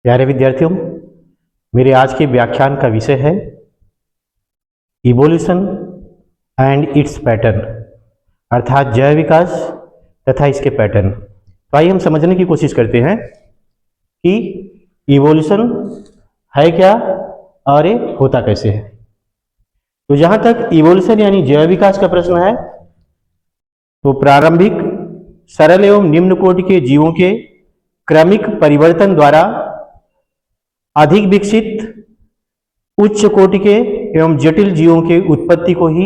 प्यारे विद्यार्थियों, मेरे आज के व्याख्यान का विषय है इवोल्यूशन एंड इट्स पैटर्न, अर्थात जैव विकास तथा इसके पैटर्न। तो आइए हम समझने की कोशिश करते हैं कि इवोल्यूशन है क्या और ये होता कैसे है। तो जहाँ तक इवोल्यूशन यानी जैव विकास का प्रश्न है, तो प्रारंभिक सरल एवं निम्न कोटि के जीवों के क्रमिक परिवर्तन द्वारा अधिक विकसित उच्च कोटि के एवं जटिल जीवों के उत्पत्ति को ही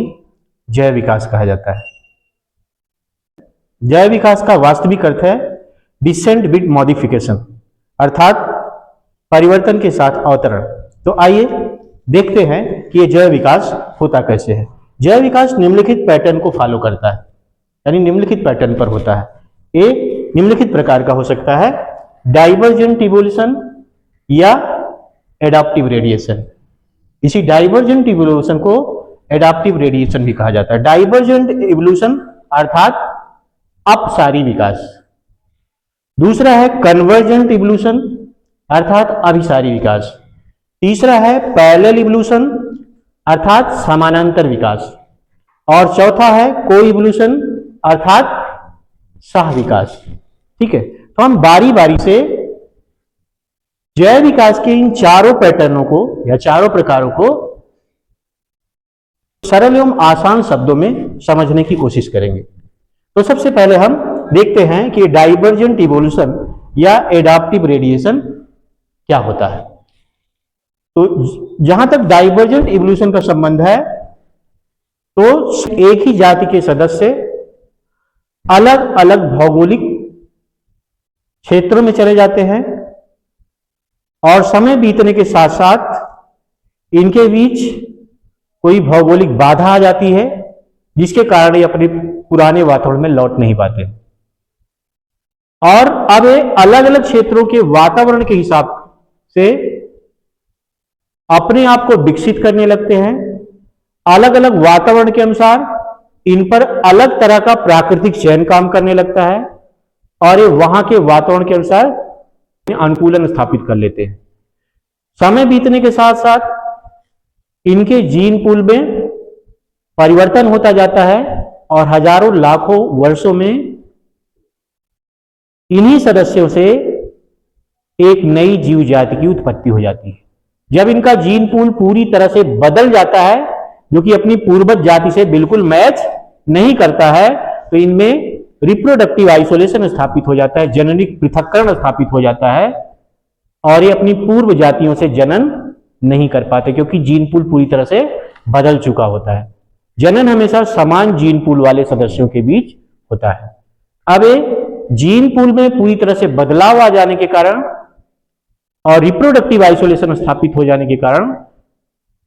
जैव विकास कहा जाता है। जैव विकास का वास्तविक अर्थ है डिसेंट विद मॉडिफिकेशन, अर्थात परिवर्तन के साथ अवतरण। तो आइए देखते हैं कि ये जैव विकास होता कैसे है। जैव विकास निम्नलिखित पैटर्न को फॉलो करता है, यानी निम्नलिखित पैटर्न पर होता है। ये निम्नलिखित प्रकार का हो सकता है: डाइवर्जेंट इवोल्यूशन या एडाप्टिव रेडिएशन। इसी डाइवर्जेंट इवोल्यूशन को एडाप्टिव रेडिएशन भी कहा जाता है। डाइवर्जेंट इवोल्यूशन अर्थात अपसारी विकास। दूसरा है कन्वर्जेंट इवोल्यूशन अर्थात अभिसारी विकास। तीसरा है पैरेलल इवोल्यूशन अर्थात समानांतर विकास। और चौथा है को इवोल्यूशन अर्थात सह विकास। ठीक है, तो हम बारी बारी से जैव विकास के इन चारों पैटर्नों को या चारों प्रकारों को सरल एवं आसान शब्दों में समझने की कोशिश करेंगे। तो सबसे पहले हम देखते हैं कि डाइवर्जेंट इवोल्यूशन या एडाप्टिव रेडिएशन क्या होता है। तो जहां तक डाइवर्जेंट इवोल्यूशन का संबंध है, तो एक ही जाति के सदस्य अलग अलग भौगोलिक क्षेत्रों में चले जाते हैं और समय बीतने के साथ साथ इनके बीच कोई भौगोलिक बाधा आ जाती है, जिसके कारण ये अपने पुराने वातावरण में लौट नहीं पाते और अब ये अलग अलग क्षेत्रों के वातावरण के हिसाब से अपने आप को विकसित करने लगते हैं। अलग अलग वातावरण के अनुसार इन पर अलग तरह का प्राकृतिक चयन काम करने लगता है और ये वहां के वातावरण के अनुसार अनुकूलन स्थापित कर लेते हैं। समय बीतने के साथ साथ इनके जीन पूल में परिवर्तन होता जाता है और हजारों लाखों वर्षों में इन्हीं सदस्यों से एक नई जीव जाति की उत्पत्ति हो जाती है। जब इनका जीन पूल पूरी तरह से बदल जाता है, जो कि अपनी पूर्वज जाति से बिल्कुल मैच नहीं करता है, तो इनमें रिप्रोडक्टिव आइसोलेशन स्थापित हो जाता है, जननिक पृथक्करण स्थापित हो जाता है और ये अपनी पूर्व जातियों से जनन नहीं कर पाते, क्योंकि जीन पूल पूरी तरह से बदल चुका होता है। जनन हमेशा समान जीन पूल वाले सदस्यों के बीच होता है। अब ये जीन पूल में पूरी तरह से बदलाव आ जाने के कारण और रिप्रोडक्टिव आइसोलेशन स्थापित हो जाने के कारण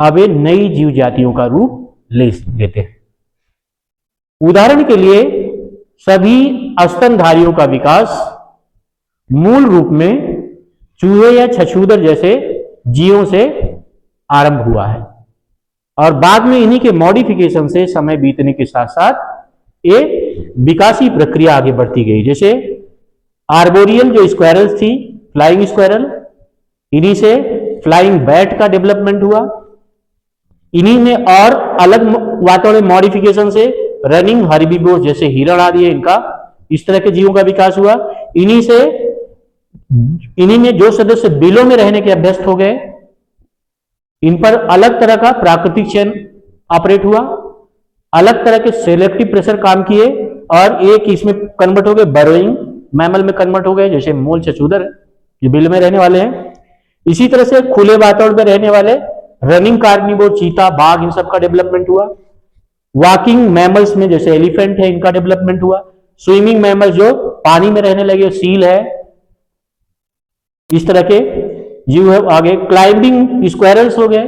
अब ये नई जीव जातियों का रूप ले लेते हैं। उदाहरण के लिए सभी स्तनधारियों का विकास मूल रूप में चूहे या छछूदर जैसे जीवों से आरंभ हुआ है और बाद में इन्हीं के मॉडिफिकेशन से समय बीतने के साथ साथ ये विकासी प्रक्रिया आगे बढ़ती गई। जैसे आर्बोरियल जो स्क्वायरल्स थी, फ्लाइंग स्क्वायरल, इन्हीं से फ्लाइंग बैट का डेवलपमेंट हुआ। इन्हीं में और अलग वातावरण मॉडिफिकेशन से रनिंग हर्बीवोर जैसे हिरण आदि है, इनका इस तरह के जीवों का विकास हुआ। इन्हीं में जो सदस्य बिलों में रहने के अभ्यस्त हो गए, इन पर अलग तरह का प्राकृतिक चयन ऑपरेट हुआ, अलग तरह के सेलेक्टिव प्रेशर काम किए और एक इसमें कन्वर्ट हो गए, बरोइंग मैमल में कन्वर्ट हो गए, जैसे मोल छछूदर जो बिल में रहने वाले हैं। इसी तरह से खुले वातावरण में रहने वाले रनिंग कार्निवोर, चीता, बाघ, इन सब का डेवलपमेंट हुआ। वॉकिंग मैमल्स में जैसे एलिफेंट है, इनका डेवलपमेंट हुआ। स्विमिंग मैमल्स जो पानी में रहने लगे, सील है, इस तरह के जीव है। आगे क्लाइंबिंग स्क्वायरल्स हो गए,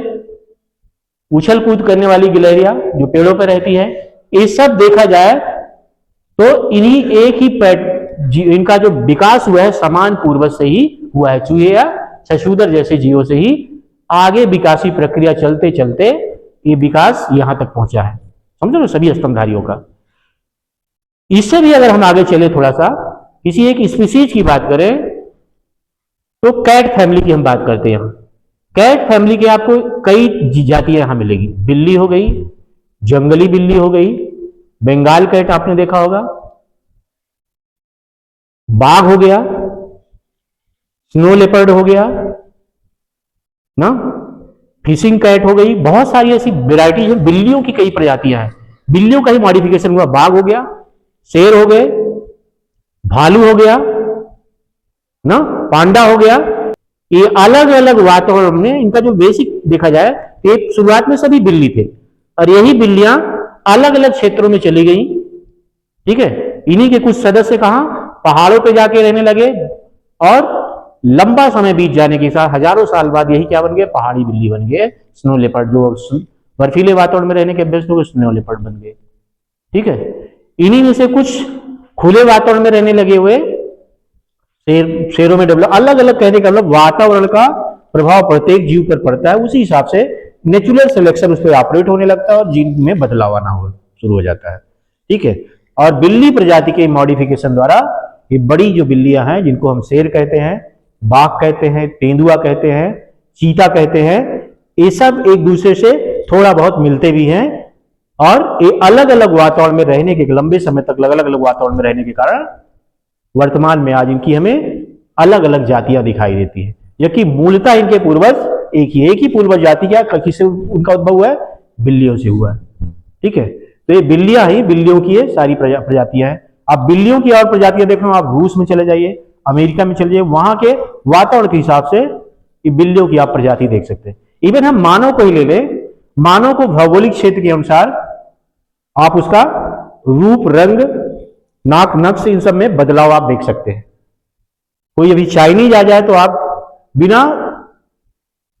उछल कूद करने वाली गिलहरियां जो पेड़ों पर रहती है। ये सब देखा जाए तो इन्हीं एक ही इनका जो विकास हुआ है समान पूर्वज से ही हुआ है। चूहे या छछूदर जैसे जीवों से ही आगे विकासी प्रक्रिया चलते चलते ये विकास यहां तक पहुंचा है। समझो ना, सभी स्तनधारियों का। इससे भी अगर हम आगे चले थोड़ा सा, किसी एक स्पीसीज की बात करें तो कैट फैमिली की हम बात करते हैं। कैट फैमिली के आपको कई जातियां यहां मिलेगी। बिल्ली हो गई, जंगली बिल्ली हो गई, बंगाल कैट आपने देखा होगा, बाघ हो गया, स्नो लेपर्ड हो गया ना, फिशिंग कैट हो गई। बहुत सारी ऐसी वेराइटी है। बिल्लियों की कई प्रजातियां हैं। बिल्लियों का ही मॉडिफिकेशन हुआ। बाघ हो गया, शेर हो गए, भालू हो गया ना, पांडा हो गया। ये अलग अलग वातावरण में इनका जो बेसिक देखा जाए, एक शुरुआत में सभी बिल्ली थे और यही बिल्लियां अलग अलग क्षेत्रों में चली गई। ठीक है, इन्हीं के कुछ सदस्य कहां पहाड़ों पे जाके रहने लगे और लंबा समय बीत जाने के साथ हजारों साल बाद यही क्या बन गए, पहाड़ी बिल्ली बन गए, स्नो लेपर्ड। जो बर्फीले वातावरण में रहने के अभ्यस्त हो गए, स्नो लेपर्ड बन गए। ठीक है, इन्हीं में से कुछ खुले वातावरण में रहने लगे हुए शेरों में डेवलप। अलग अलग कहने का मतलब वातावरण का प्रभाव प्रत्येक जीव पर पड़ता है, उसी हिसाब से नेचुरल सिलेक्शन उस पर ऑपरेट होने लगता है और जीन में बदलाव आना शुरू हो जाता है। ठीक है, और बिल्ली प्रजाति के मॉडिफिकेशन द्वारा ये बड़ी जो बिल्लियां हैं, जिनको हम शेर कहते हैं, बाघ कहते हैं, तेंदुआ कहते हैं, चीता कहते हैं, ये सब एक दूसरे से थोड़ा बहुत मिलते भी हैं और ये अलग अलग वातावरण में रहने के, लंबे समय तक अलग अलग वातावरण में रहने के कारण वर्तमान में आज इनकी हमें अलग अलग जातियां दिखाई देती है। जबकि मूलतः इनके पूर्वज एक ही पूर्वज जाति क्या किससे उनका उद्भव हुआ है, बिल्लियों से हुआ है। ठीक है, तो ये बिल्लियां ही बिल्लियों की ये सारी प्रजातियां हैं। अब बिल्लियों की और प्रजातियां देखो, आप रूस में चले जाइए, अमेरिका में चले जाइए, वहां के वातावरण के हिसाब से बिल्लियों की आप प्रजाति देख सकते हैं। इवन हम मानव को ही ले लें, मानव को भौगोलिक क्षेत्र के अनुसार आप उसका रूप, रंग, नाक, नक्श, इन सब में बदलाव आप देख सकते हैं। कोई अभी चाइनीज आ जाए तो आप बिना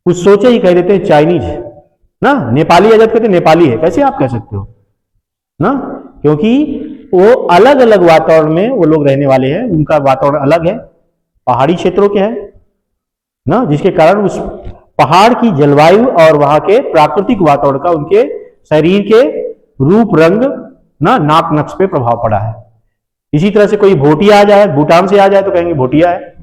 कुछ सोचे ही कह देते हैं चाइनीज ना। नेपाली आ जाए कहते नेपाली है, कैसे आप कह सकते हो ना, क्योंकि वो अलग अलग वातावरण में वो लोग रहने वाले हैं, उनका वातावरण अलग है, पहाड़ी क्षेत्रों के है ना, जिसके कारण उस पहाड़ की जलवायु और वहां के प्राकृतिक वातावरण का उनके शरीर के रूप, रंग ना, नाक, नक्श पे प्रभाव पड़ा है। इसी तरह से कोई भोटिया आ जाए, भूटान से आ जाए तो कहेंगे भोटिया है।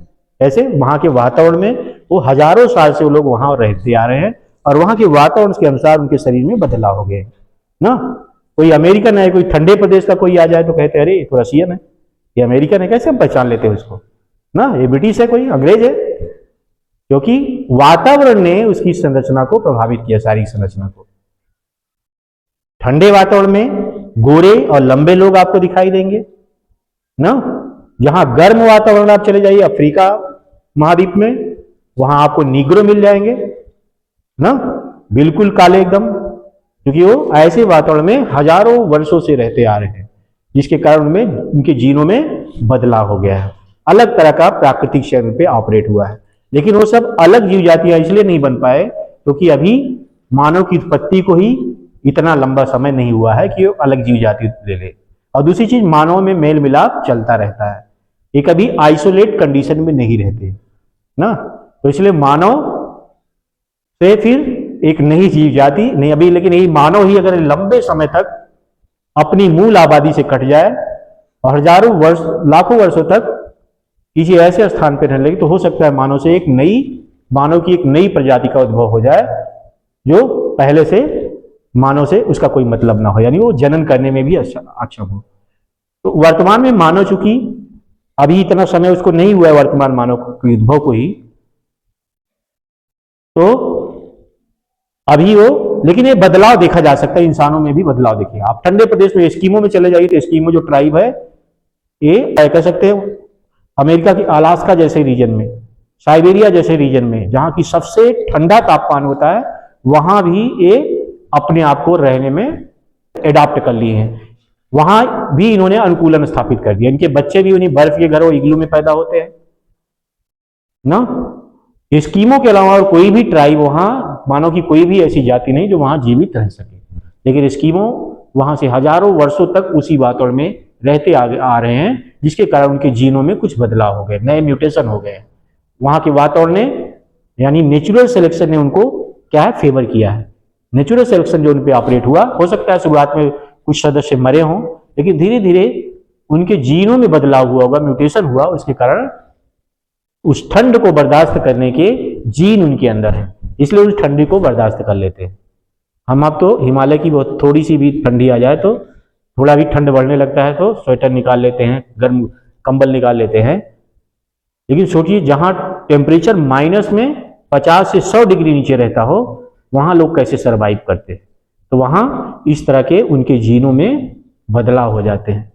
ऐसे वहां के वातावरण में वो हजारों साल से वो लोग वहां रहते आ रहे हैं और वहां के वातावरण के अनुसार उनके शरीर में बदलाव हो गए ना। कोई अमेरिकन है, कोई ठंडे प्रदेश का कोई आ जाए तो कहते हैं अरे ये तो रशियन है, ये अमेरिकन है, कैसे हम पहचान लेते हैं उसको ना, ये ब्रिटिश है, कोई अंग्रेज है, क्योंकि वातावरण ने उसकी संरचना को प्रभावित किया, शारीरिक संरचना को। ठंडे वातावरण में गोरे और लंबे लोग आपको दिखाई देंगे ना। जहां गर्म वातावरण आप चले जाइए अफ्रीका महाद्वीप में, वहां आपको नीग्रो मिल जाएंगे ना, बिल्कुल काले एकदम, क्योंकि वो ऐसे वातावरण में हजारों वर्षों से रहते आ रहे हैं, जिसके कारण उनमें उनके जीनों में बदलाव हो गया है, अलग तरह का प्राकृतिक शरीर पे ऑपरेट हुआ है। लेकिन वो सब अलग जीव जातियां इसलिए नहीं बन पाए क्योंकि अभी मानव की उत्पत्ति को ही इतना लंबा समय नहीं हुआ है कि वो अलग जीव जाति ले ले। और दूसरी चीज, मानव में मेल मिलाप चलता रहता है, ये कभी आइसोलेट कंडीशन में नहीं रहते ना। तो इसलिए मानव से फिर एक नई जीव जाति नहीं अभी, लेकिन यही मानव ही अगर लंबे समय तक अपनी मूल आबादी से कट जाए और हजारों वर्ष, लाखों वर्षों तक किसी ऐसे स्थान पर रहने लगे, तो हो सकता है मानव की एक नई प्रजाति का उद्भव हो जाए जो पहले से मानव से उसका कोई मतलब ना हो, यानी वो जनन करने में भी अक्षम हो। तो वर्तमान में मानव चूंकि अभी इतना समय उसको नहीं हुआ है, वर्तमान मानव के उद्भव को ही, तो अभी वो, लेकिन ये बदलाव देखा जा सकता है, इंसानों में भी बदलाव देखिए आप। ठंडे प्रदेश में एस्किमो में चले जाइए तो एस्किमो जो ट्राइब है, ये कह सकते हैं अमेरिका की अलास्का जैसे रीजन में, साइबेरिया जैसे रीजन में, जहां की सबसे ठंडा तापमान होता है, वहां भी ये अपने आप को रहने में एडाप्ट कर लिए हैं। वहां भी इन्होंने अनुकूलन स्थापित कर दिया। इनके बच्चे भी उन्हीं बर्फ के घरों, इग्लू में पैदा होते हैं ना। एस्किमो के अलावा और कोई भी ट्राइब वहां, मानो कि कोई भी ऐसी जाति नहीं जो वहां जीवित रह सके, लेकिन एस्किमो वहां से हजारों वर्षों तक उसी वातावरण में रहते आ रहे हैं, जिसके कारण उनके जीनों में कुछ बदलाव हो गए, नए म्यूटेशन हो गए। वहां के वातावरण ने, यानी नेचुरल सिलेक्शन ने उनको क्या है, फेवर किया है। नेचुरल सिलेक्शन जो उन पे ऑपरेट हुआ, हो सकता है शुरुआत में कुछ सदस्य मरे हों, लेकिन धीरे धीरे उनके जीनों में बदलाव हुआ होगा, म्यूटेशन हुआ, उसके कारण उस ठंड को बर्दाश्त करने के जीन उनके अंदर है, इसलिए उस ठंडी को बर्दाश्त कर लेते हैं। हम आप तो हिमालय की बहुत थोड़ी सी भी ठंडी आ जाए तो थोड़ा भी ठंड बढ़ने लगता है तो स्वेटर निकाल लेते हैं, गर्म कंबल निकाल लेते हैं। लेकिन सोचिए जहां टेम्परेचर माइनस में 50 से 100 डिग्री नीचे रहता हो वहां लोग कैसे सरवाइव करते हैं। तो वहां इस तरह के उनके जीनों में बदलाव हो जाते हैं,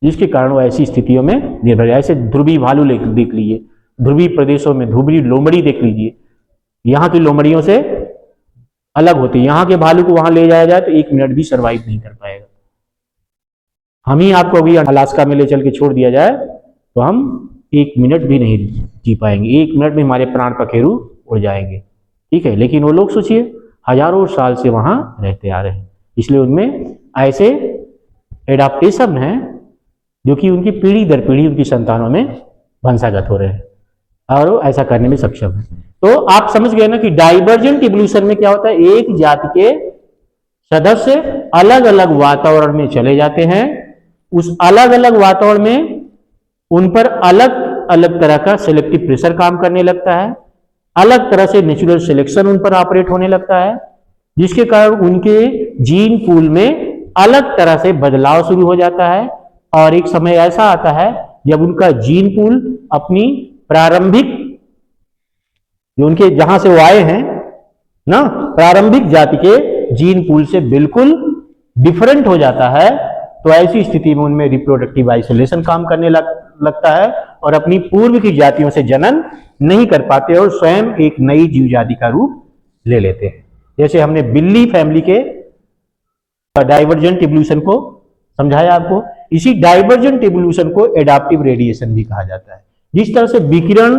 जिसके कारण वो ऐसी स्थितियों में निर्भर। ऐसे ध्रुवी भालू देख लीजिए, ध्रुवी प्रदेशों में ध्रुवी लोमड़ी देख लीजिए, यहाँ की लोमड़ियों से अलग होती है। यहाँ के भालू को वहां ले जाया जाए तो 1 मिनट भी सरवाइव नहीं कर पाएगा। हम ही आपको अभी अलास्का में ले चल के छोड़ दिया जाए तो हम 1 मिनट भी नहीं जी पाएंगे, 1 मिनट में हमारे प्राण पखेरु उड़ जाएंगे, ठीक है। लेकिन वो लोग सोचिए हजारों साल से वहां रहते आ रहे हैं, इसलिए उनमें ऐसे एडाप्टेशन है जो कि उनकी पीढ़ी दर पीढ़ी उनकी संतानों में वंशागत हो रहे हैं और वो ऐसा करने में सक्षम है। तो आप समझ गए ना कि डाइवर्जेंट इवोल्यूशन में क्या होता है, एक जाति के सदस्य अलग अलग वातावरण में चले जाते हैं, उस अलग अलग वातावरण में उन पर अलग अलग तरह का सिलेक्टिव प्रेशर काम करने लगता है, अलग तरह से नेचुरल सिलेक्शन उन पर ऑपरेट होने लगता है, जिसके कारण उनके जीन पूल में अलग तरह से बदलाव शुरू हो जाता है। और एक समय ऐसा आता है जब उनका जीन पूल अपनी प्रारंभिक जो उनके जहां से वो आए हैं ना, प्रारंभिक जाति के जीन पूल से बिल्कुल डिफरेंट हो जाता है। तो ऐसी स्थिति में उनमें रिप्रोडक्टिव आइसोलेशन काम करने लगता है और अपनी पूर्व की जातियों से जनन नहीं कर पाते और स्वयं एक नई जीव जाति का रूप ले लेते हैं। जैसे हमने बिल्ली फैमिली के डाइवर्जेंट इवोल्यूशन को समझाया आपको, इसी डाइवर्जेंट इवोल्यूशन को एडाप्टिव रेडिएशन भी कहा जाता है। जिस तरह से विकिरण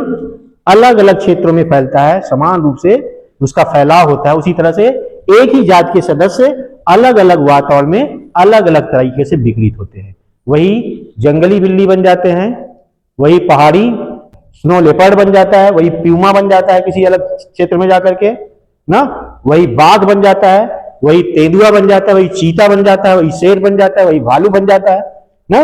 अलग अलग क्षेत्रों में फैलता है, समान रूप से उसका फैलाव होता है, उसी तरह से एक ही जात के सदस्य अलग अलग वातावरण में अलग अलग तरीके से विकृत होते हैं। वही जंगली बिल्ली बन जाते हैं, वही पहाड़ी स्नो लेपर्ड बन जाता है, वही प्यूमा बन जाता है किसी अलग क्षेत्र में जाकर के ना, वही बाघ बन जाता है, वही तेंदुआ बन जाता है, वही चीता बन जाता है, वही शेर बन जाता है, वही भालू बन जाता है ना।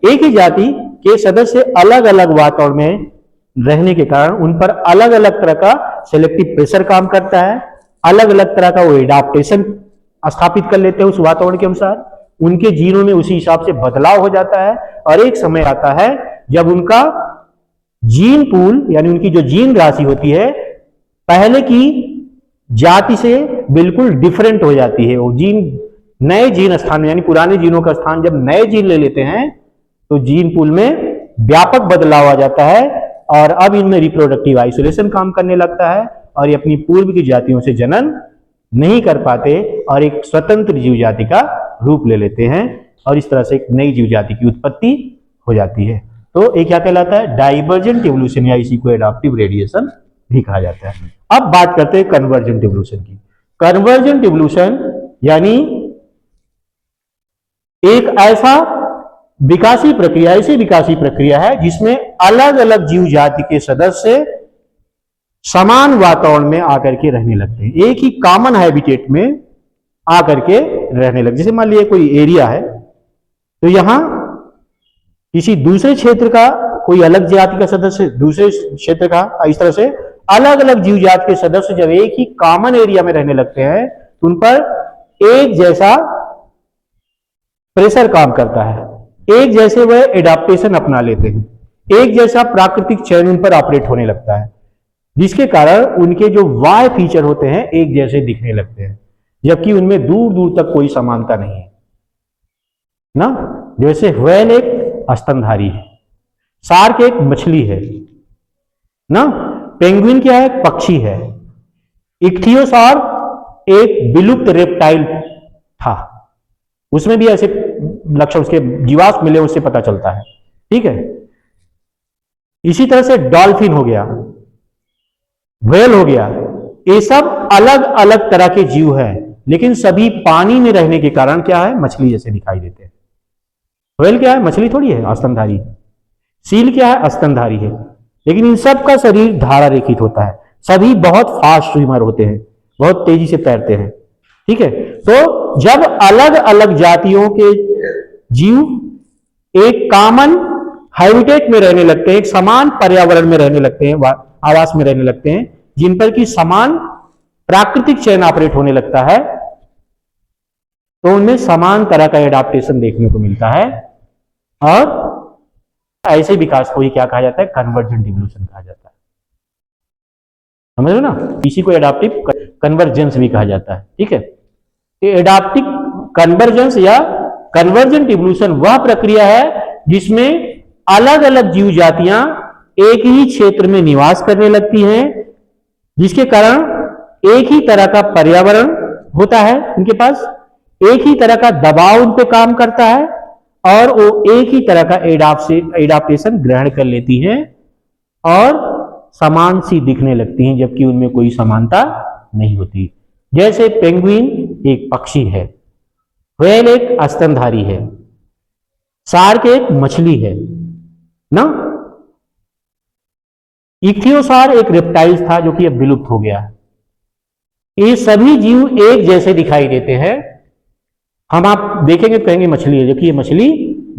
एक ही जाति के सदस्य अलग अलग वातावरण में रहने के कारण उन पर अलग अलग तरह का सिलेक्टिव प्रेशर काम करता है, अलग अलग तरह का वो एडाप्टेशन स्थापित कर लेते हैं उस वातावरण के अनुसार, उनके जीनों में उसी हिसाब से बदलाव हो जाता है। और एक समय आता है जब उनका जीन पूल यानी उनकी जो जीन राशि होती है पहले की जाति से बिल्कुल डिफरेंट हो जाती है। वो जीन नए जीन स्थान में यानी पुराने जीनों का स्थान जब नए जीन ले लेते हैं तो जीन पूल में व्यापक बदलाव आ जाता है और अब इनमें रिप्रोडक्टिव आइसोलेशन काम करने लगता है और ये अपनी पूर्व की जातियों से जनन नहीं कर पाते और एक स्वतंत्र जीव जाति का रूप ले लेते हैं और इस तरह से एक नई जीव जाति की उत्पत्ति हो जाती है। तो ये क्या कहलाता है, डाइवर्जेंट इवोल्यूशन या इसी को एडाप्टिव रेडिएशन भी कहा जाता है। अब बात करते हैं कन्वर्जेंट इवोल्यूशन की। कन्वर्जेंट इवोल्यूशन यानी एक ऐसी विकासी प्रक्रिया है जिसमें अलग अलग जीव जाति के सदस्य समान वातावरण में आकर के रहने लगते हैं, एक ही कॉमन हैबिटेट में आकर के रहने लगते। जैसे मान लीजिए कोई एरिया है तो यहां किसी दूसरे क्षेत्र का कोई अलग जाति का सदस्य दूसरे क्षेत्र का, इस तरह से अलग अलग जीव जाति के सदस्य जब एक ही कॉमन एरिया में रहने लगते हैं तो उन पर एक जैसा प्रेशर काम करता है, एक जैसे वह एडाप्टेशन अपना लेते हैं, एक जैसा प्राकृतिक चयन उन पर ऑपरेट होने लगता है, जिसके कारण उनके जो वाय फीचर होते हैं एक जैसे दिखने लगते हैं, जबकि उनमें दूर दूर तक कोई समानता नहीं है ना। जैसे व्हेल एक स्तनधारी है, शार्क एक मछली है ना, पेंगुइन क्या है, पक्षी है, इक्थियोसॉर एक विलुप्त रेप्टाइल था, उसमें भी ऐसे लक्षण उसके जीवाश्म मिले उससे पता चलता है, ठीक है। इसी तरह से डॉल्फिन हो गया, व्हेल हो गया, ये सब अलग अलग तरह के जीव हैं लेकिन सभी पानी में रहने के कारण क्या है, मछली जैसे दिखाई देते हैं। व्हेल क्या है, मछली थोड़ी है, स्तनधारी। सील क्या है, स्तनधारी है, लेकिन इन सब का शरीर धारा रेखित होता है, सभी बहुत फास्ट स्विमर होते हैं, बहुत तेजी से तैरते हैं, ठीक है। तो जब अलग अलग जातियों के जीव एक कॉमन हैबिटेट में रहने लगते हैं, एक समान पर्यावरण में रहने लगते हैं, आवास में रहने लगते हैं, जिन पर की समान प्राकृतिक चयन ऑपरेट होने लगता है, तो उनमें समान तरह का एडाप्टेशन देखने को मिलता है। और ऐसे विकास को ही क्या कहा जाता है? कन्वर्जेंट इवोल्यूशन कहा जाता है। समझ लो ना, इसी को एडाप्टिव कन्वर्जेंस भी कहा जाता है। ठीक है, एडाप्टिव कन्वर्जेंस या कन्वर्जेंट इवोल्यूशन वह प्रक्रिया है जिसमें अलग अलग जीव जातियां एक ही क्षेत्र में निवास करने लगती हैं, जिसके कारण एक ही तरह का पर्यावरण होता है उनके पास, एक ही तरह का दबाव उन पे काम करता है, और वो एक ही तरह का एडाप्टेशन ग्रहण कर लेती हैं और समान सी दिखने लगती हैं, जबकि उनमें कोई समानता नहीं होती। जैसे पेंगुइन एक पक्षी है, व्हेल एक स्तनधारी है, शार्क एक मछली है ना, इक्थियोसार एक रेप्टाइल था जो कि अब विलुप्त हो गया है। ये सभी जीव एक जैसे दिखाई देते हैं। हम आप देखेंगे कहेंगे मछली है, जबकि ये मछली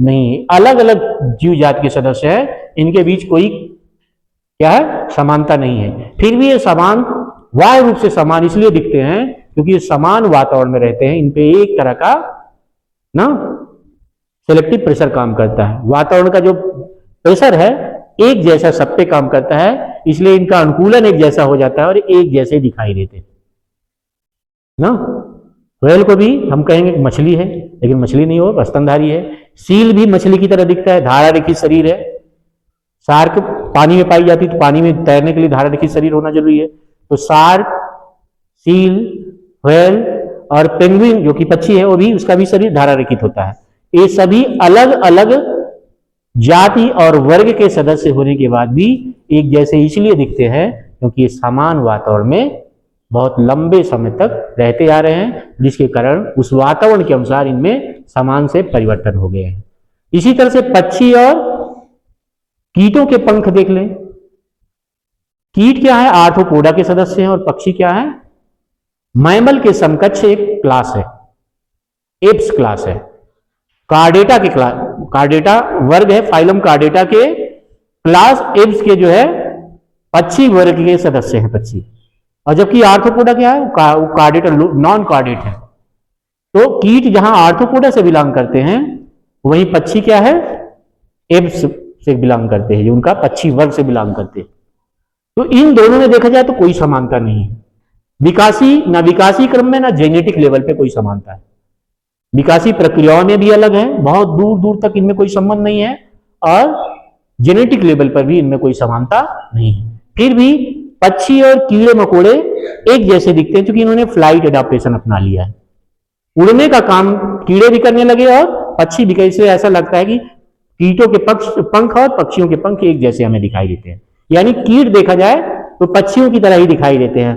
नहीं है, अलग अलग जीव जाति के सदस्य हैं, इनके बीच कोई क्या है? समानता नहीं है। फिर भी ये समान बाह्य रूप से समान इसलिए दिखते हैं क्योंकि ये समान वातावरण में रहते हैं, इन पे एक तरह का ना सेलेक्टिव प्रेशर काम करता है। वातावरण का जो प्रेशर है एक जैसा सब पे काम करता है, इसलिए इनका अनुकूलन एक जैसा हो जाता है और एक जैसे दिखाई देते हैं ना। व्हेल को भी हम कहेंगे मछली है, लेकिन मछली नहीं हो, स्तनधारी है। सील भी मछली की तरह दिखता है, धारा रेखित शरीर है। शार्क पानी में पाई जाती है, तो पानी में तैरने के लिए धारा रेखित शरीर होना जरूरी है। तो शार्क, सील, व्हेल और पेंगुइन जो कि पक्षी है, वो भी उसका भी शरीर धारा रेखित होता है। ये सभी अलग अलग जाति और वर्ग के सदस्य होने के बाद भी एक जैसे इसलिए दिखते हैं क्योंकि ये समान वातावरण में बहुत लंबे समय तक रहते आ रहे हैं, जिसके कारण उस वातावरण के अनुसार इनमें समान से परिवर्तन हो गए हैं। इसी तरह से पक्षी और कीटों के पंख देख लें। कीट क्या है? आर्थ्रोपोडा के सदस्य हैं, और पक्षी क्या है? मैमल के समकक्ष एक क्लास है, एप्स क्लास है। कार्डेटा के क्लास, कार्डेटा वर्ग है, फाइलम कार्डेटा के क्लास एप्स के जो है पक्षी वर्ग के सदस्य हैं पक्षी। और जबकि आर्थ्रोपोडा क्या है? वो कार्डेटा नॉन कार्डेट है। तो कीट जहां आर्थ्रोपोडा से बिलोंग करते हैं, वहीं पक्षी क्या है? एप्स से बिलोंग करते हैं, जो उनका पक्षी वर्ग से बिलोंग करते हैं। तो इन दोनों में देखा जाए तो कोई समानता नहीं है। विकासी क्रम में ना जेनेटिक लेवल पे कोई समानता है। विकासी प्रक्रियाओं में भी अलग है, बहुत दूर दूर तक इनमें कोई संबंध नहीं है, और जेनेटिक लेवल पर भी इनमें कोई समानता नहीं है। फिर भी पक्षी और कीड़े मकोड़े एक जैसे दिखते हैं क्योंकि इन्होंने फ्लाइट एडाप्टेशन अपना लिया है। उड़ने का काम कीड़े भी करने लगे और पक्षी भी। कैसे? ऐसा लगता है कि कीटों के पंख और पक्षियों के पंख एक जैसे हमें दिखाई देते हैं, यानी कीट देखा जाए तो पक्षियों की तरह ही दिखाई देते हैं।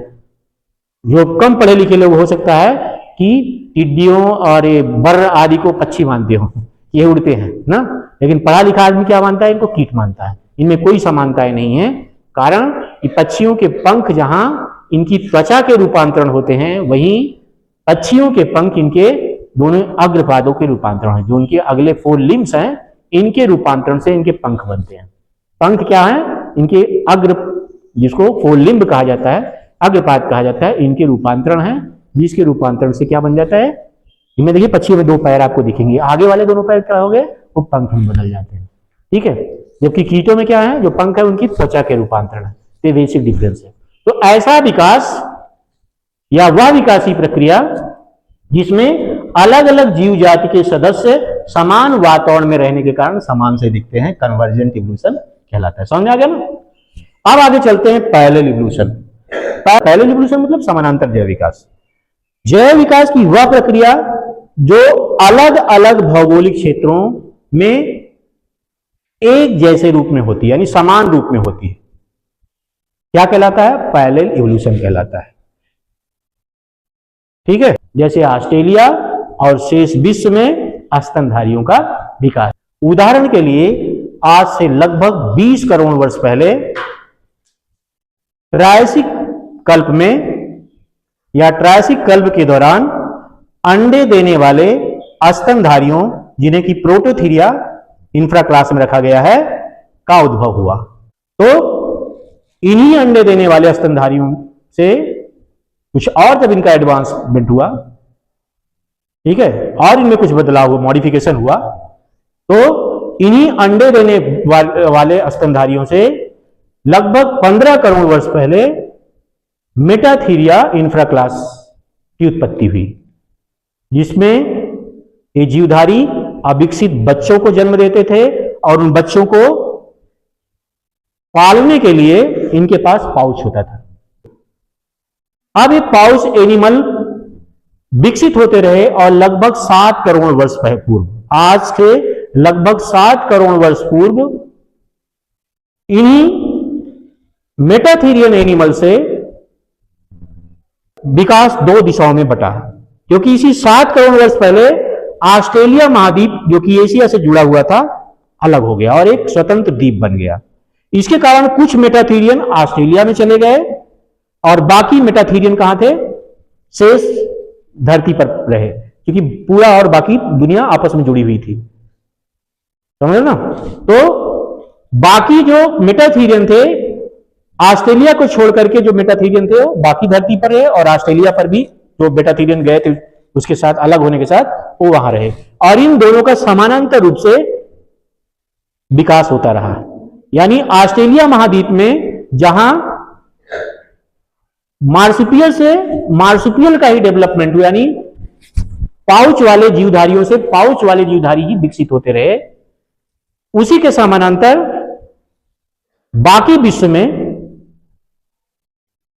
जो कम पढ़े लिखे लोग हो सकता है कि टिड्डियों और बर आदि को पक्षी मानते हो, ये उड़ते हैं ना, लेकिन पढ़ा लिखा आदमी क्या मानता है? इनको कीट मानता है। इनमें कोई समानताएं नहीं है, कारण कि पक्षियों के पंख जहां इनकी त्वचा के रूपांतरण होते हैं, वहीं पक्षियों के पंख इनके दोनों अग्रपादों के रूपांतरण है। जो इनके अगले 4 लिम्स हैं, इनके रूपांतरण से इनके पंख बनते हैं। पंख क्या है? इनके अग्र, जिसको 4 लिम्ब कहा जाता है, अग्रपाद कहा जाता है, इनके रूपांतरण है, जिसके रूपांतरण से क्या बन जाता है? इनमें देखिए पक्षियों में 2 पैर आपको दिखेंगे, आगे वाले दोनों पैर क्या हो गए? वो पंख में बदल जाते हैं। ठीक है, जबकि कीटों में क्या है? जो पंख है उनकी त्वचा के रूपांतरण है। ये बेसिक डिफरेंस है। तो ऐसा विकास या वह विकासी प्रक्रिया जिसमें अलग अलग जीव जाति के सदस्य समान वातावरण में रहने के कारण समान से दिखते हैं, कन्वर्जेंट इवोल्यूशन कहलाता है। समझ में आ गया ना? अब आगे चलते हैं पैरेलल इवोल्यूशन। पैरेलल इवोल्यूशन मतलब समानांतर जैव विकास। जैव विकास की वह प्रक्रिया जो अलग अलग भौगोलिक क्षेत्रों में एक जैसे रूप में होती है, यानी समान रूप में होती है, क्या कहलाता है? पैरेलल इवोल्यूशन कहलाता है। ठीक है, जैसे ऑस्ट्रेलिया और शेष विश्व में स्तनधारियों का विकास। उदाहरण के लिए आज से लगभग 20 करोड़ वर्ष पहले ट्रायसिक कल्प में या ट्रायसिक कल्प के दौरान अंडे देने वाले स्तनधारियों, जिन्हें कि प्रोटोथीरिया इंफ्रा क्लास में रखा गया है का उद्भव हुआ। तो इन्हीं अंडे देने वाले स्तनधारियों से कुछ और जब इनका एडवांसमेंट हुआ, ठीक है, और इनमें कुछ बदलाव हुआ, मॉडिफिकेशन हुआ, तो इन्हीं अंडे देने वाले स्तनधारियों से लगभग 15 करोड़ वर्ष पहले मेटाथीरिया इंफ्राक्लास की उत्पत्ति हुई, जिसमें ये जीवधारी अविकसित बच्चों को जन्म देते थे और उन बच्चों को पालने के लिए इनके पास पाउच होता था। अब ये पाउच एनिमल विकसित होते रहे और लगभग 7 करोड़ वर्ष पूर्व, आज से लगभग 7 करोड़ वर्ष पूर्व, इन्हीं मेटाथीरियन एनिमल से विकास 2 दिशाओं में बटा, क्योंकि इसी 7 करोड़ वर्ष पहले ऑस्ट्रेलिया महाद्वीप, जो कि एशिया से जुड़ा हुआ था, अलग हो गया और एक स्वतंत्र द्वीप बन गया। इसके कारण कुछ मेटाथीरियन ऑस्ट्रेलिया में चले गए और बाकी मेटाथीरियन कहां थे? शेष धरती पर रहे, क्योंकि पूरा और बाकी दुनिया आपस में जुड़ी हुई थी, समझ ना। तो बाकी जो मेटाथीरियन थे, ऑस्ट्रेलिया को छोड़ करके जो मेटाथीरियन थे वो बाकी धरती पर रहे, और ऑस्ट्रेलिया पर भी जो मेटाथीरियन गए थे उसके साथ अलग होने के साथ वो वहां रहे, और इन दोनों का समानांतर रूप से विकास होता रहा। यानी ऑस्ट्रेलिया महाद्वीप में जहां मार्सुपियल से मार्सुपियल का ही डेवलपमेंट हुआ, यानी पाउच वाले जीवधारियों से पाउच वाले जीवधारी ही विकसित होते रहे, उसी के समानांतर बाकी विश्व में,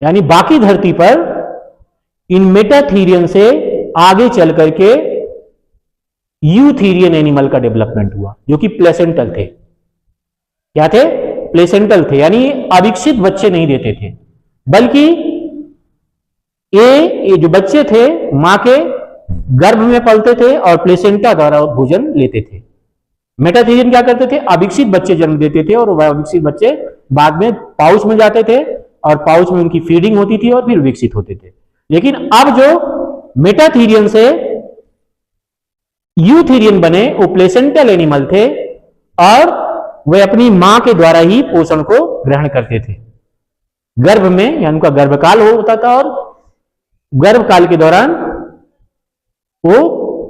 यानी बाकी धरती पर इन मेटाथीरियन से आगे चल करके यूथीरियन एनिमल का डेवलपमेंट हुआ, जो कि प्लेसेंटल थे। क्या थे? प्लेसेंटल थे, यानी अविकसित बच्चे नहीं देते थे, बल्कि ये जो बच्चे थे मां के गर्भ में पलते थे और प्लेसेंटा द्वारा भोजन लेते थे। मेटाथीरियन क्या करते थे? अविकसित बच्चे जन्म देते थे और वह अविकसित बच्चे बाद में पाउच में जाते थे और पाउच में उनकी फीडिंग होती थी और फिर विकसित होते थे। लेकिन अब जो मेटाथीरियन से यूथीरियन बने वो प्लेसेंटल एनिमल थे और वे अपनी मां के द्वारा ही पोषण को ग्रहण करते थे। गर्भ में, यानी उनका गर्भकाल होता था और गर्भकाल के दौरान वो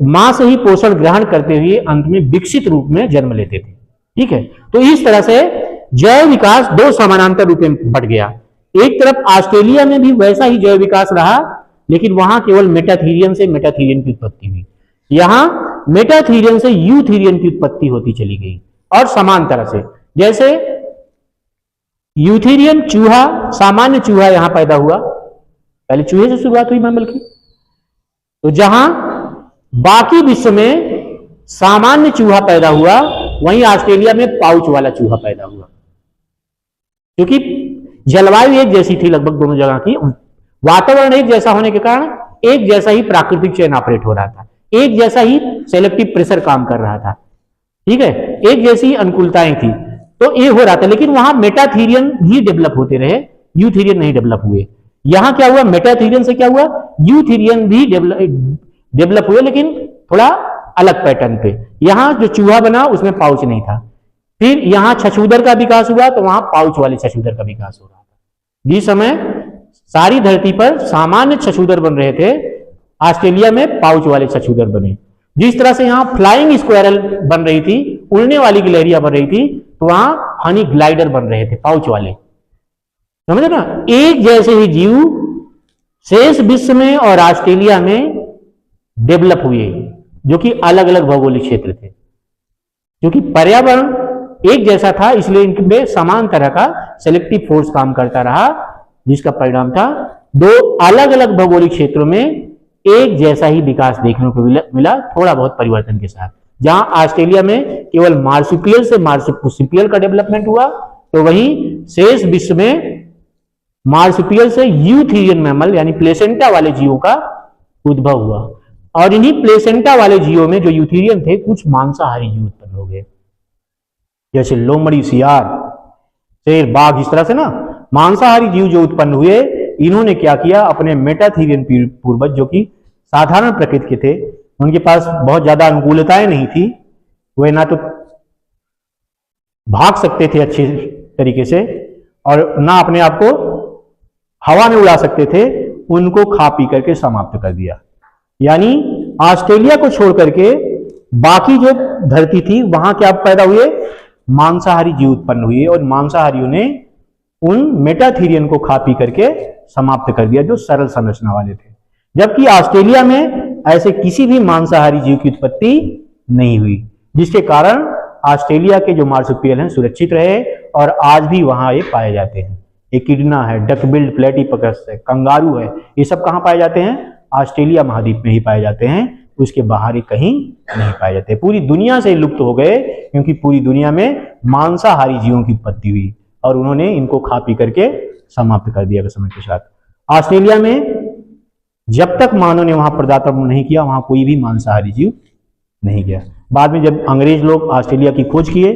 मां से ही पोषण ग्रहण करते हुए अंत में विकसित रूप में जन्म लेते थे। ठीक है, तो इस तरह से जैव विकास 2 समानांतर रूप में बढ़ गया। एक तरफ ऑस्ट्रेलिया में भी वैसा ही जैव विकास रहा, लेकिन वहां केवल मेटाथीरियन से मेटाथीरियन की उत्पत्ति हुई। यहां मेटाथीरियन से यूथीरियन की उत्पत्ति होती चली गई, और समान तरह से जैसे यूथीरियन चूहा, सामान्य चूहा यहां पैदा हुआ, पहले चूहे से शुरुआत हुई मैमल की, तो जहां बाकी विश्व में सामान्य चूहा पैदा हुआ, वहीं ऑस्ट्रेलिया में पाउच वाला चूहा पैदा हुआ, क्योंकि जलवायु एक जैसी थी लगभग दोनों जगह की, वातावरण एक जैसा होने के कारण एक जैसा ही प्राकृतिक चयन ऑपरेट हो रहा था, एक जैसा ही सेलेक्टिव प्रेशर काम कर रहा था, ठीक है, एक जैसी अनुकूलताएं थी, तो ये हो रहा था। लेकिन वहां मेटाथीरियन ही डेवलप होते रहे, यूथीरियन नहीं डेवलप हुए। यहां क्या हुआ? मेटाथीरियन से क्या हुआ? यूथीरियन भी डेवलप हुए, लेकिन थोड़ा अलग पैटर्न पे। यहां जो चूहा बना उसमें पाउच नहीं था, फिर यहां छछूदर का विकास हुआ तो वहां पाउच वाले छछूदर का विकास हो रहा था। जिस समय सारी धरती पर सामान्य छछूदर बन रहे थे, ऑस्ट्रेलिया में पाउच वाले छछूदर बने। जिस तरह से यहां फ्लाइंग स्क्वायरल बन रही थी, उड़ने वाली गिलहरियां बन रही थी, तो वहां हनी ग्लाइडर बन रहे थे, पाउच वाले, समझे ना। एक जैसे ही जीव शेष विश्व में और ऑस्ट्रेलिया में डेवलप हुए, जो कि अलग अलग भौगोलिक क्षेत्र थे। क्योंकि पर्यावरण एक जैसा था, इसलिए इनमें समान तरह का सेलेक्टिव फोर्स काम करता रहा, जिसका परिणाम था 2 अलग अलग भौगोलिक क्षेत्रों में एक जैसा ही विकास देखने को मिला, थोड़ा बहुत परिवर्तन के साथ। जहां ऑस्ट्रेलिया में केवल मार्सुपियल से मार्सुपियल का डेवलपमेंट हुआ, तो वहीं शेष विश्व में मार्सुपियल से यूथीरियन मैमल यानी प्लेसेंटा वाले जीवों का उद्भव हुआ। और इन्हीं प्लेसेंटा वाले जीवों में जो यूथीरियन थे, कुछ मांसाहारी जीव उत्पन्न हो गए, जैसे लोमड़ी, सियार, शेर, बाघ। इस तरह से ना मांसाहारी जीव जो उत्पन्न हुए, इन्होंने क्या किया? अपने मेटाथीरियन पूर्वज, जो कि साधारण प्रकृति के थे, उनके पास बहुत ज्यादा अनुकूलताएं नहीं थी, वे ना तो भाग सकते थे अच्छे तरीके से और ना अपने आप को हवा में उड़ा सकते थे, उनको खा पी करके समाप्त कर दिया। यानी ऑस्ट्रेलिया को छोड़ करके बाकी जो धरती थी वहां क्या पैदा हुए, मांसाहारी जीव उत्पन्न हुए और मांसाहारियों ने उन मेटाथीरियन को खा पी करके समाप्त कर दिया जो सरल संरचना वाले थे। जबकि ऑस्ट्रेलिया में ऐसे किसी भी मांसाहारी जीव की उत्पत्ति नहीं हुई, जिसके कारण ऑस्ट्रेलिया के जो मार्सुपियल हैं सुरक्षित रहे और आज भी वहां ये पाए जाते हैं। एकिडना है, डकबिल्ड प्लेटिपकस है, कंगारू है, ये सब कहां पाए जाते हैं, ऑस्ट्रेलिया महाद्वीप में ही पाए जाते हैं, उसके बाहर ही कहीं नहीं पाए जाते। पूरी दुनिया से लुप्त हो गए क्योंकि पूरी दुनिया में मांसाहारी जीवों की उत्पत्ति हुई और उन्होंने इनको खा पी करके समाप्त कर दिया समय के साथ। ऑस्ट्रेलिया में जब तक मानव ने वहां प्रदातव्य नहीं किया, वहां कोई भी मांसाहारी जीव नहीं गया। बाद में जब अंग्रेज लोग ऑस्ट्रेलिया की खोज किए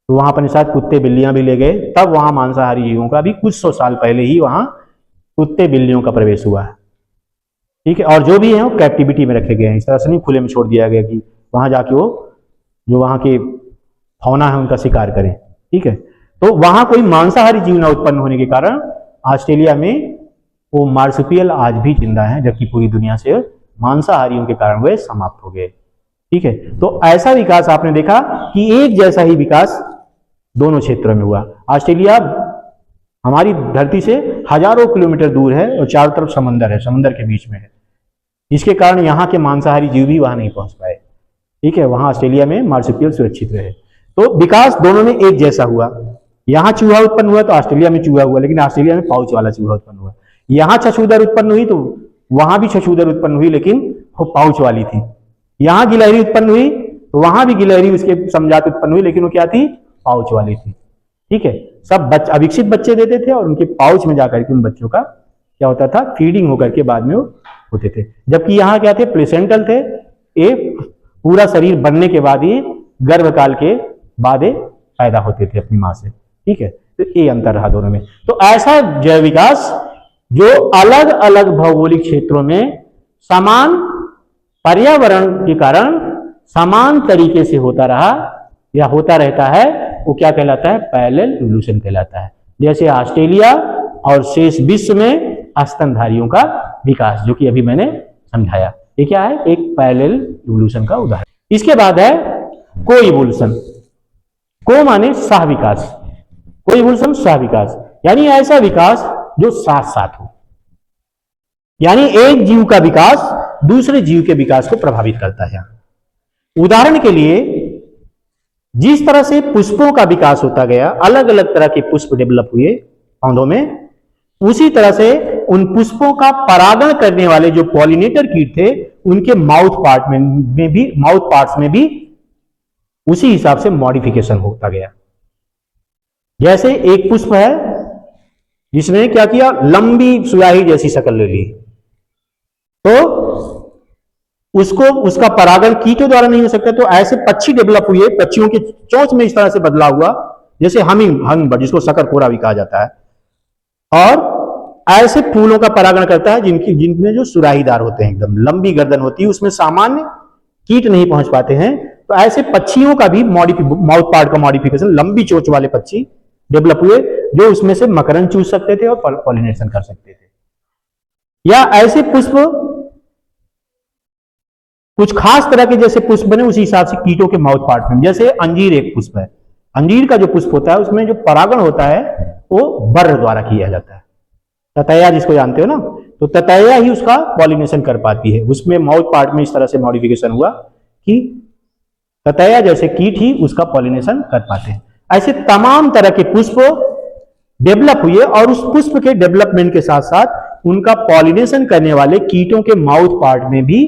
तो वहां अपने साथ कुत्ते बिल्लियां भी ले गए, तब वहां मांसाहारी जीवों का भी कुछ 100 साल पहले ही वहां कुत्ते बिल्लियों का प्रवेश हुआ है। ठीक है, और जो भी है वो कैप्टिविटी में रखे गए हैं, इस तरह से नहीं खुले में छोड़ दिया गया कि वहां जाके वो जो वहां के फौना है उनका शिकार करें। ठीक है, तो वहां कोई मांसाहारी जीव न उत्पन्न होने के कारण ऑस्ट्रेलिया में वो मार्सुपियल आज भी जिंदा है, जबकि पूरी दुनिया से मांसाहारियों के कारण वे समाप्त हो गए। ठीक है, तो ऐसा विकास आपने देखा कि एक जैसा ही विकास दोनों क्षेत्रों में हुआ। ऑस्ट्रेलिया हमारी धरती से हजारों किलोमीटर दूर है और चारों तरफ समंदर है, समंदर के बीच में है, जिसके कारण यहाँ के मांसाहारी जीव भी वहां नहीं पहुंच पाए। ठीक है, वहां ऑस्ट्रेलिया में मार्सुपियल सुरक्षित रहे। तो विकास दोनों में एक जैसा हुआ। यहाँ चूहा उत्पन्न हुआ तो ऑस्ट्रेलिया में चूहा हुआ, लेकिन ऑस्ट्रेलिया में पाउच वाला चूहा उत्पन्न हुआ। यहाँ छछूदर उत्पन्न हुई तो वहां भी छछूदर उत्पन्न हुई, लेकिन वो पाउच वाली थी। यहाँ गिलहरी उत्पन्न हुई तो वहां भी गिलहरी उसके समजात उत्पन्न हुई, लेकिन वो क्या थी, पाउच वाली थी। ठीक है, सब अविकसित बच्चे देते थे और उनके पाउच में जाकर के उन बच्चों का क्या होता था, फीडिंग होकर के बाद में वो होते थे। जबकि यहाँ क्या थे, प्लेसेंटल थे, ये पूरा शरीर बनने के बाद ही गर्भकाल के बाद पैदा होते थे अपनी माँ से। ठीक है, तो ये अंतर रहा दोनों में। तो ऐसा जैव विकास जो अलग अलग भौगोलिक क्षेत्रों में समान पर्यावरण के कारण समान तरीके से होता रहा या होता रहता है, वो क्या कहलाता है, पैरेलल इवोल्यूशन कहलाता है। जैसे ऑस्ट्रेलिया और शेष विश्व में स्तनधारियों का विकास, जो कि अभी मैंने समझाया, ये क्या है, एक पैरेलल इवोल्यूशन का उदाहरण। इसके बाद है को इवोल्यूशन। को माने सह विकास, को इवोल्यूशन सह विकास, यानी ऐसा विकास जो साथ साथ हो, यानी एक जीव का विकास दूसरे जीव के विकास को प्रभावित करता है। उदाहरण के लिए जिस तरह से पुष्पों का विकास होता गया, अलग अलग तरह के पुष्प डेवलप हुए पौधों में, उसी तरह से उन पुष्पों का परागण करने वाले जो पॉलिनेटर कीट थे उनके माउथ पार्ट्स में भी उसी हिसाब से मॉडिफिकेशन होता गया। जैसे एक पुष्प है जिसने क्या किया, लंबी सुराही जैसी शक्ल ले ली, तो उसको उसका परागण कीटों द्वारा नहीं हो सकता, तो ऐसे पक्षी डेवलप हुए, पक्षियों के चोंच में इस तरह से बदलाव हुआ, जैसे हमिंग बर्ड, जिसको शकरकोरा भी कहा जाता है, और ऐसे फूलों का परागण करता है जिनमें जो सुराहीदार होते हैं, एकदम लंबी गर्दन होती है, उसमें सामान्य कीट नहीं पहुंच पाते हैं। तो ऐसे पक्षियों का भी माउथ पार्ट का मॉडिफिकेशन, लंबी चोंच वाले पक्षी डेवलप हुए जो उसमें से मकरंद चूस सकते थे और पॉलिनेशन कर सकते थे। या ऐसे पुष्प, कुछ खास तरह के जैसे पुष्प बने उसी हिसाब से कीटों के माउथ पार्ट में, जैसे अंजीर एक पुष्प है, अंजीर का जो पुष्प होता है उसमें जो परागण होता है वो बर द्वारा किया जाता है। ततैया जिसको जानते हो ना, तो ततैया ही उसका पॉलिनेशन कर पाती है। उसमें माउथ पार्ट में इस तरह से मॉडिफिकेशन हुआ कि ततैया जैसे कीट ही उसका पॉलिनेशन कर पाते हैं। ऐसे तमाम तरह के पुष्प डेवलप हुए और उस पुष्प के डेवलपमेंट के साथ साथ उनका पॉलिनेशन करने वाले कीटों के माउथ पार्ट में भी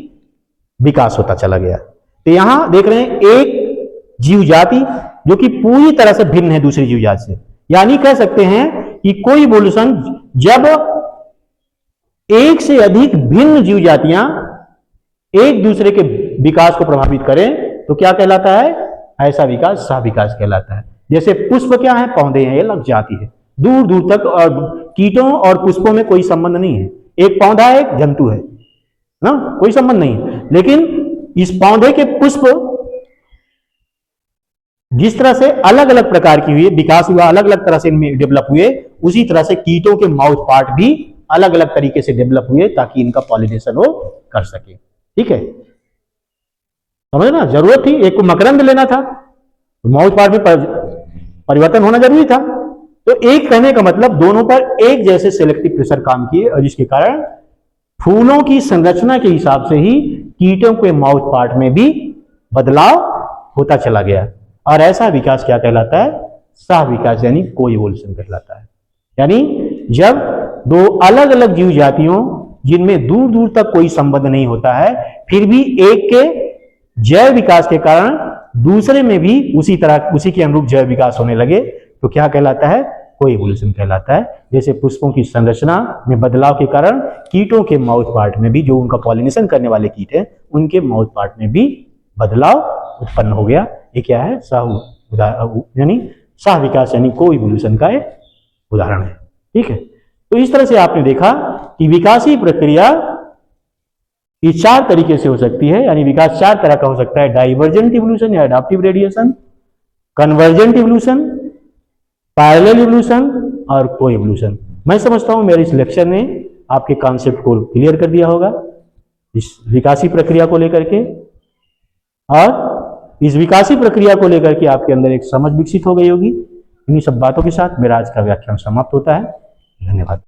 विकास होता चला गया। तो यहां देख रहे हैं एक जीव जाति जो कि पूरी तरह से भिन्न है दूसरी जीव जाति से, यानी कह सकते हैं कि कोई इवोल्यूशन जब एक से अधिक भिन्न जीव जातियां एक दूसरे के विकास को प्रभावित करें तो क्या कहलाता है, ऐसा विकास सह विकास कहलाता है। जैसे पुष्प क्या है, पौधे हैं, ये अलग जाति है, दूर दूर तक, और कीटों और पुष्पों में कोई संबंध नहीं है। एक पौधा है, एक जंतु है ना, कोई संबंध नहीं है, लेकिन इस पौधे के पुष्प जिस तरह से अलग अलग प्रकार की हुई विकास हुआ, अलग अलग तरह से इनमें डेवलप हुए, उसी तरह से कीटों के माउथ पार्ट भी अलग अलग तरीके से डेवलप हुए ताकि इनका पॉलिनेशन वो कर सके। ठीक है, समझ ना, जरूरत थी, एक को मकरंद लेना था तो माउथ पार्ट में परिवर्तन होना जरूरी था। तो एक कहने का मतलब दोनों पर एक जैसे सिलेक्टिव प्रेशर काम किए और जिसके कारण फूलों की संरचना के हिसाब से ही कीटों के माउथ पार्ट में भी बदलाव होता चला गया और ऐसा विकास क्या कहलाता है? सह विकास यानी कोइवोल्यूशन कहलाता है। यानी जब दो अलग अलग जीव जातियों जिनमें दूर दूर तक कोई संबंध नहीं होता है, फिर भी एक के जैव विकास के कारण दूसरे में भी उसी के अनुरूप जैव विकास होने लगे तो क्या कहलाता है? कोइवोल्यूशन कहलाता है। जैसे पुष्पों की संरचना में बदलाव के कारण कीटों के माउथ पार्ट में भी, जो उनका पॉलिनेशन करने वाले कीट हैं, उनके माउथ पार्ट में भी बदलाव उत्पन्न हो गया। ये क्या है? यानी सह विकास यानी कोइवोल्यूशन का एक उदाहरण है। ठीक है, तो इस तरह से आपने देखा कि विकासीय प्रक्रिया ये चार तरीके से हो सकती है, यानी विकास चार तरह का हो सकता है: डाइवर्जेंट इवोल्यूशन या adaptive radiation, convergent evolution, parallel evolution और कोइवोल्यूशन। मैं समझता हूं मेरे इस लेक्चर ने आपके कॉन्सेप्ट को क्लियर कर दिया होगा इस विकासीय प्रक्रिया को लेकर के, और इस विकासीय प्रक्रिया को लेकर के आपके अंदर एक समझ विकसित हो गई होगी। इन्हीं सब बातों के साथ मेरा आज का व्याख्यान समाप्त होता है। धन्यवाद।